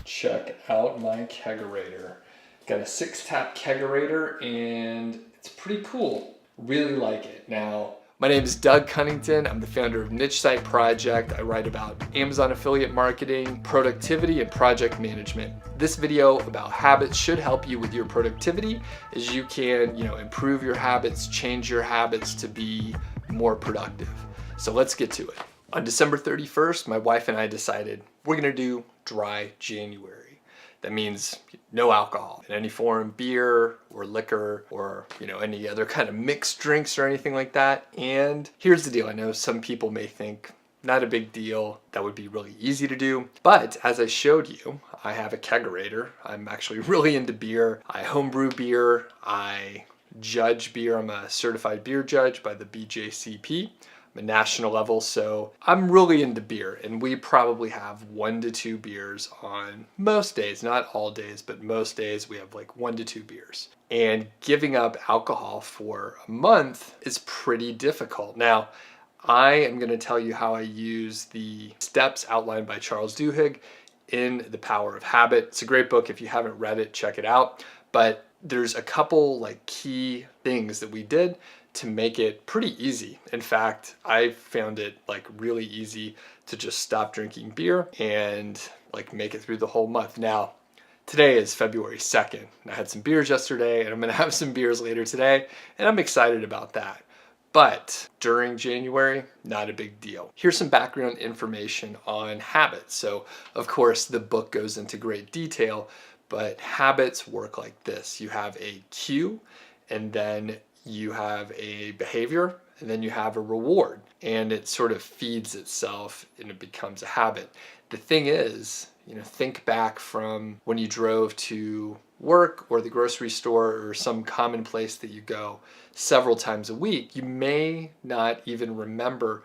Check out my kegerator. Got a 6-tap kegerator and it's pretty cool. Really like it. Now, my name is Doug Cunnington. I'm the founder of Niche Site Project. I write about Amazon affiliate marketing, productivity, and project management. This video about habits should help you with your productivity as you can, improve your habits, change your habits to be more productive. So let's get to it. On December 31st, my wife and I decided we're gonna do dry January. That means no alcohol in any form, beer or liquor or any other kind of mixed drinks or anything like that. And here's the deal. I know some people may think not a big deal. That would be really easy to do. But as I showed you, I have a kegerator. I'm actually really into beer. I homebrew beer. I judge beer. I'm a certified beer judge by the BJCP. A national level, so I'm really into beer, and we probably have 1 to 2 beers on most days, not all days, but most days we have like 1 to 2 beers. And giving up alcohol for a month is pretty difficult. Now, I am going to tell you how I use the steps outlined by Charles Duhigg in The Power of Habit. It's a great book. If you haven't read it, check it out. But there's a couple key things that we did to make it pretty easy. In fact, I found it really easy to just stop drinking beer and make it through the whole month. Now, today is February 2nd. I had some beers yesterday and I'm gonna have some beers later today, and I'm excited about that. But during January, not a big deal. Here's some background information on habits. So of course the book goes into great detail, but habits work like this. You have a cue, and then you have a behavior, and then you have a reward, and it sort of feeds itself and it becomes a habit. The thing is, think back from when you drove to work or the grocery store or some common place that you go several times a week. You may not even remember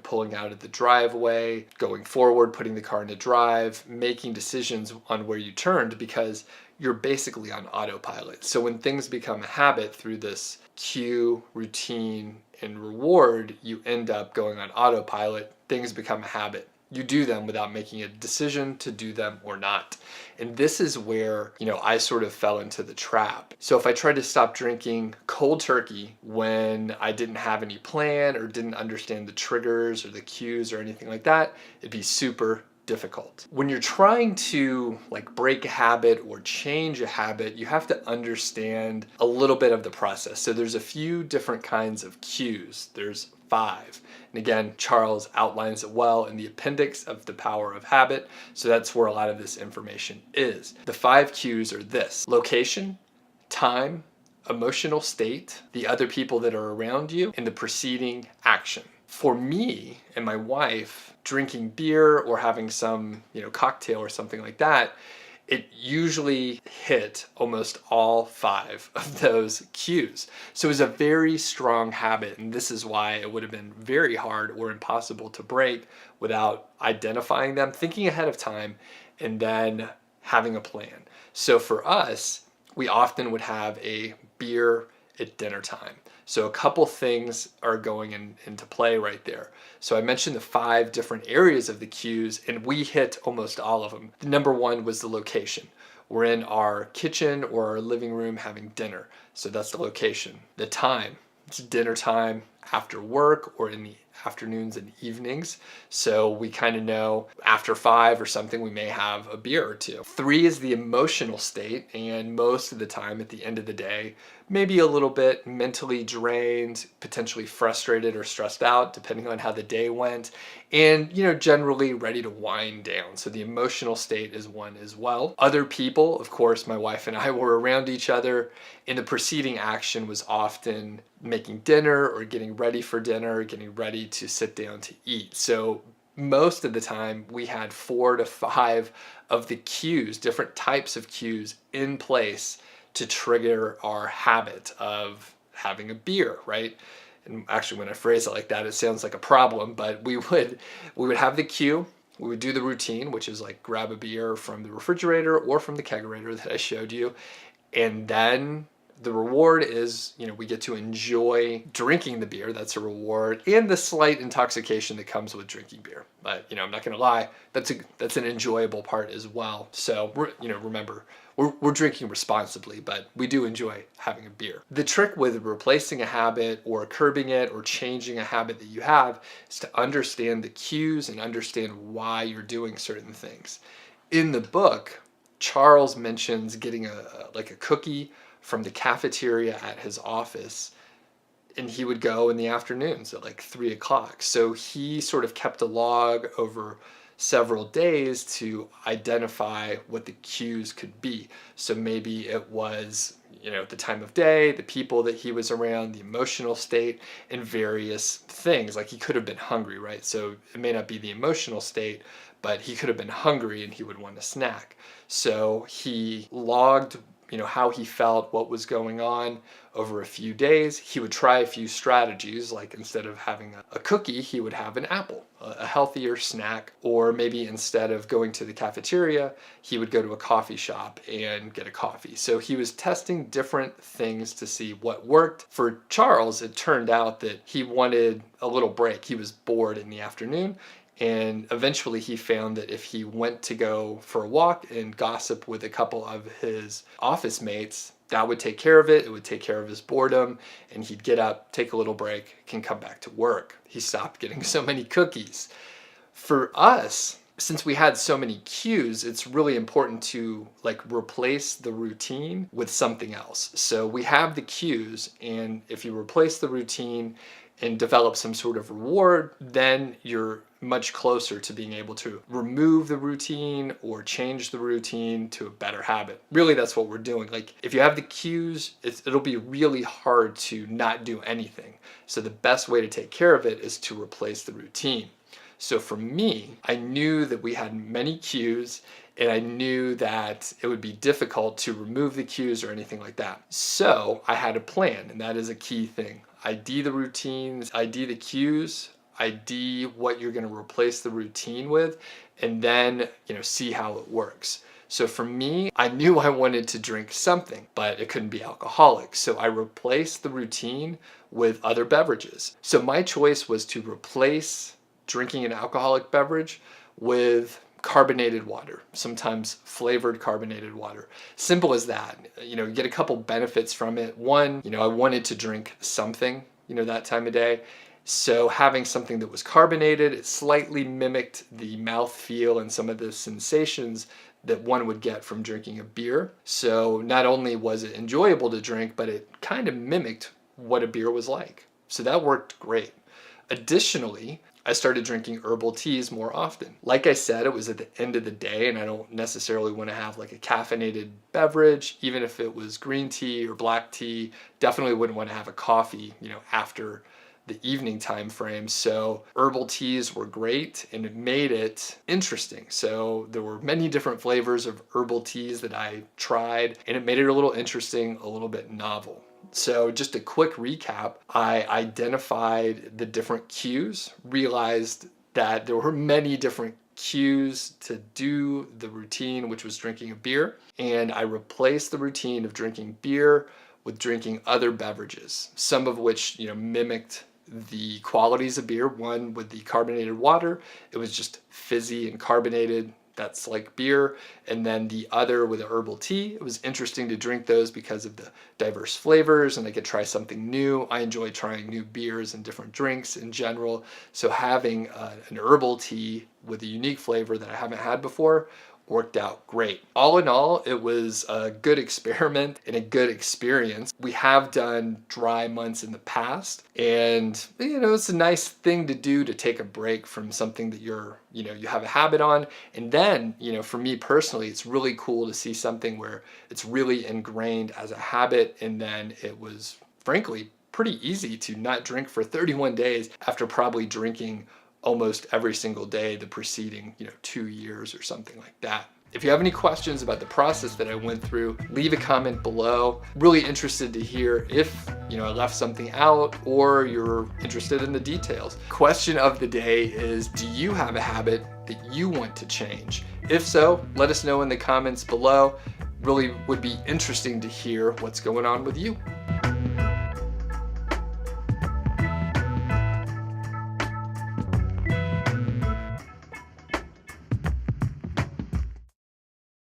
pulling out of the driveway, going forward, putting the car into drive, making decisions on where you turned, because you're basically on autopilot. So when things become a habit through this cue, routine, and reward, you end up going on autopilot. Things become a habit. You do them without making a decision to do them or not. And this is where, I sort of fell into the trap. So if I tried to stop drinking cold turkey when I didn't have any plan or didn't understand the triggers or the cues or anything like that, it'd be super difficult. When you're trying to break a habit or change a habit, you have to understand a little bit of the process. So there's a few different kinds of cues. There's 5. And again, Charles outlines it well in the appendix of The Power of Habit. So that's where a lot of this information is. The 5 cues are this: location, time, emotional state, the other people that are around you, and the preceding action. For me and my wife, drinking beer or having some, cocktail or something like that, it usually hit almost all 5 of those cues. So it was a very strong habit, and this is why it would have been very hard or impossible to break without identifying them, thinking ahead of time, and then having a plan. So for us, we often would have a beer at dinner time. So a couple things are going into play right there. So I mentioned the 5 different areas of the cues, and we hit almost all of them. The number 1 was the location. We're in our kitchen or our living room having dinner. So that's the location. The time, it's dinner time after work or in the afternoons and evenings. So we kind of know after 5 or something, we may have a beer or 2. 3 is the emotional state, and most of the time at the end of the day, maybe a little bit mentally drained, potentially frustrated or stressed out, depending on how the day went, and generally ready to wind down. So the emotional state is 1 as well. Other people, of course, my wife and I were around each other, and the preceding action was often making dinner or getting ready for dinner, getting ready to sit down to eat. So most of the time we had 4 to 5 of the cues, different types of cues in place to trigger our habit of having a beer, right? And actually, when I phrase it like that, it sounds like a problem, but we would have the cue, we would do the routine, which is grab a beer from the refrigerator or from the kegerator that I showed you, and then The reward is, we get to enjoy drinking the beer. That's a reward, and the slight intoxication that comes with drinking beer. But, I'm not going to lie, that's an enjoyable part as well. So, remember, we're drinking responsibly, but we do enjoy having a beer. The trick with replacing a habit or curbing it or changing a habit that you have is to understand the cues and understand why you're doing certain things. In the book, Charles mentions getting a cookie from the cafeteria at his office, and he would go in the afternoons at 3 o'clock. So he sort of kept a log over several days to identify what the cues could be. So maybe it was, the time of day, the people that he was around, the emotional state, and various things. Like he could have been hungry, right? So it may not be the emotional state, but he could have been hungry and he would want a snack. So he logged how he felt, what was going on over a few days. He would try a few strategies, like instead of having a cookie, he would have an apple, a healthier snack. Or maybe instead of going to the cafeteria, he would go to a coffee shop and get a coffee. So he was testing different things to see what worked. For Charles, it turned out that he wanted a little break. He was bored in the afternoon. And eventually he found that if he went to go for a walk and gossip with a couple of his office mates, that would take care of it. It would take care of his boredom, and he'd get up, take a little break, can come back to work. He stopped getting so many cookies. For us, since we had so many cues, it's really important to replace the routine with something else. So we have the cues, and if you replace the routine and develop some sort of reward, then you're much closer to being able to remove the routine or change the routine to a better habit. Really, that's what we're doing. If you have the cues, it'll be really hard to not do anything. So the best way to take care of it is to replace the routine. So for me, I knew that we had many cues, and I knew that it would be difficult to remove the cues or anything like that. So I had a plan, and that is a key thing. ID the routines, ID the cues, ID what you're going to replace the routine with, and then, see how it works. So for me, I knew I wanted to drink something, but it couldn't be alcoholic. So I replaced the routine with other beverages. So my choice was to replace drinking an alcoholic beverage with carbonated water, sometimes flavored carbonated water. Simple as that. You get a couple benefits from it. One, I wanted to drink something, that time of day. So having something that was carbonated, it slightly mimicked the mouthfeel and some of the sensations that one would get from drinking a beer. So not only was it enjoyable to drink, but it kind of mimicked what a beer was like. So that worked great. Additionally, I started drinking herbal teas more often. Like I said, it was at the end of the day, and I don't necessarily want to have a caffeinated beverage, even if it was green tea or black tea. Definitely wouldn't want to have a coffee, after the evening time frame. So herbal teas were great, and it made it interesting. So there were many different flavors of herbal teas that I tried, and it made it a little interesting, a little bit novel. So just a quick recap, I identified the different cues, realized that there were many different cues to do the routine, which was drinking a beer, and I replaced the routine of drinking beer with drinking other beverages, some of which, mimicked the qualities of beer. One with the carbonated water, it was just fizzy and carbonated. That's like beer. And then the other with the herbal tea, it was interesting to drink those because of the diverse flavors, and I could try something new. I enjoy trying new beers and different drinks in general. So having an herbal tea with a unique flavor that I haven't had before worked out great. All in all, it was a good experiment and a good experience. We have done dry months in the past, and it's a nice thing to do, to take a break from something that you have a habit on. And then, for me personally, it's really cool to see something where it's really ingrained as a habit, and then it was frankly pretty easy to not drink for 31 days after probably drinking almost every single day the preceding 2 years or something like that. If you have any questions about the process that I went through, leave a comment below. Really interested to hear if I left something out or you're interested in the details. Question of the day is, do you have a habit that you want to change? If so, let us know in the comments below. Really would be interesting to hear what's going on with you.